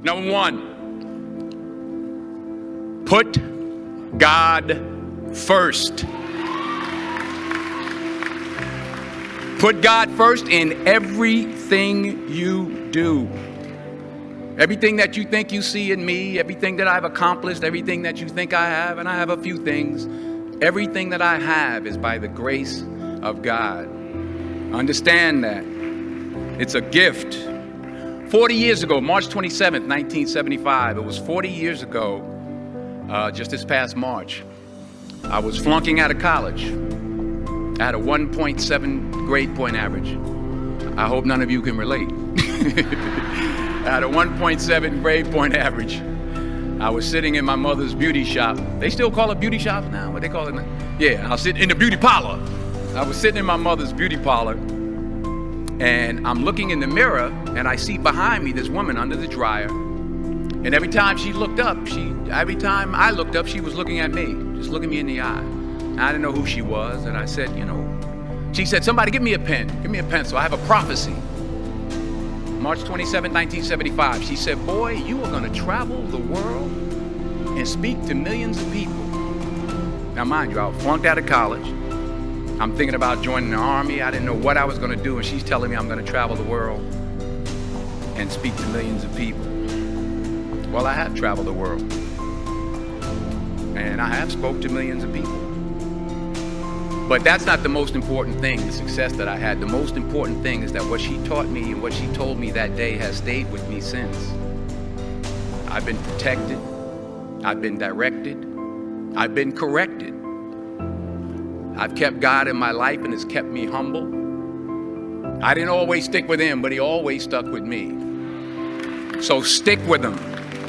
Number one, put God first. Put God first in everything you do. Everything that you think you see in me, everything that I've accomplished, everything that you think I have, and I have a few things, everything that I have is by the grace of God. Understand that. It's a gift. 40 years ago, March 27th, 1975, it was 40 years ago, just this past March, I was flunking out of college. I had a 1.7 grade point average. I hope none of you can relate. I had a 1.7 grade point average. I was sitting in my mother's beauty shop. They still call it beauty shops now? What they call it now? Yeah, I was sitting in the beauty parlor. I was sitting in my mother's beauty parlor, and I'm looking in the mirror, and I see behind me this woman under the dryer. And every time I looked up, she was looking at me, just looking me in the eye. And I didn't know who she was, and I said, she said, somebody give me a pen, give me a pencil. I have a prophecy. March 27, 1975, she said, boy, you are gonna travel the world and speak to millions of people. Now mind you, I was flunked out of college. I'm thinking about joining the army. I didn't know what I was gonna do, and she's telling me I'm gonna travel the world and speak to millions of people. Well, I have traveled the world, and I have spoke to millions of people. But that's not the most important thing, the success that I had. The most important thing is that what she taught me and what she told me that day has stayed with me since. I've been protected, I've been directed, I've been corrected. I've kept God in my life, and it's kept me humble. I didn't always stick with him, but he always stuck with me. So stick with him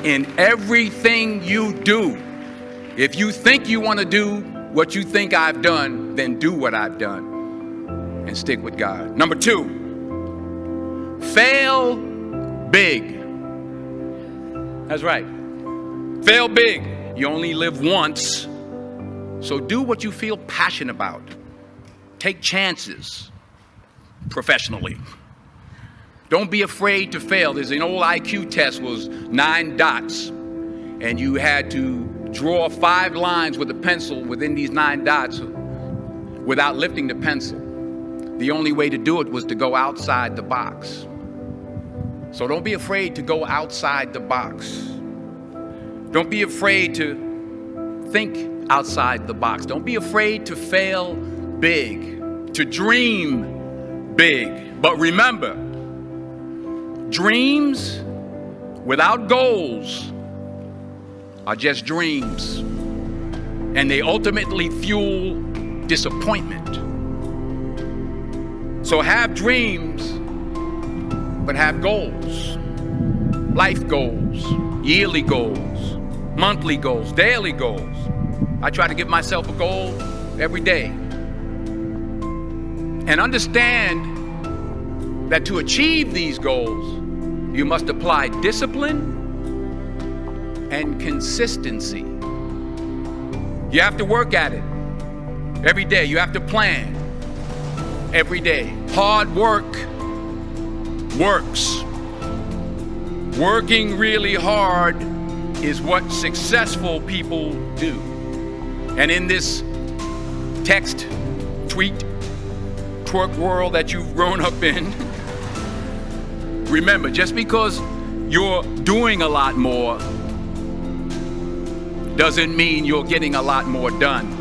in everything you do. If you think you want to do what you think I've done, then do what I've done and stick with God. Number two, fail big. That's right. Fail big. You only live once, so do what you feel passionate about. Take chances professionally. Don't be afraid to fail. There's an old IQ test, was 9 dots, and you had to draw 5 lines with a pencil within these 9 dots without lifting the pencil. The only way to do it was to go outside the box. So don't be afraid to go outside the box. Don't be afraid to think outside the box. Don't be afraid to fail big, to dream big. But remember, dreams without goals are just dreams, and they ultimately fuel disappointment. So have dreams, but have goals. Life goals, yearly goals, monthly goals, daily goals. I try to give myself a goal every day. And understand that to achieve these goals, you must apply discipline and consistency. You have to work at it every day. You have to plan every day. Hard work works. Working really hard is what successful people do. And in this text, tweet, twerk world that you've grown up in, remember, just because you're doing a lot more doesn't mean you're getting a lot more done.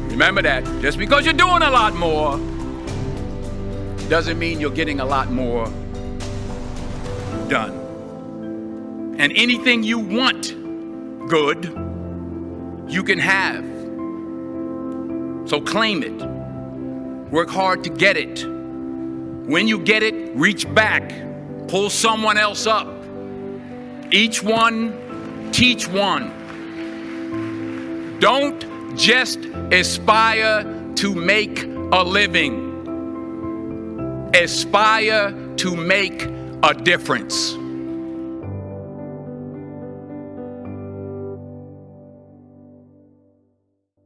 Remember that. Just because you're doing a lot more doesn't mean you're getting a lot more done. And anything you want good, you can have. So claim it. Work hard to get it. When you get it, reach back. Pull someone else up. Each one, teach one. Don't just aspire to make a living. Aspire to make a difference.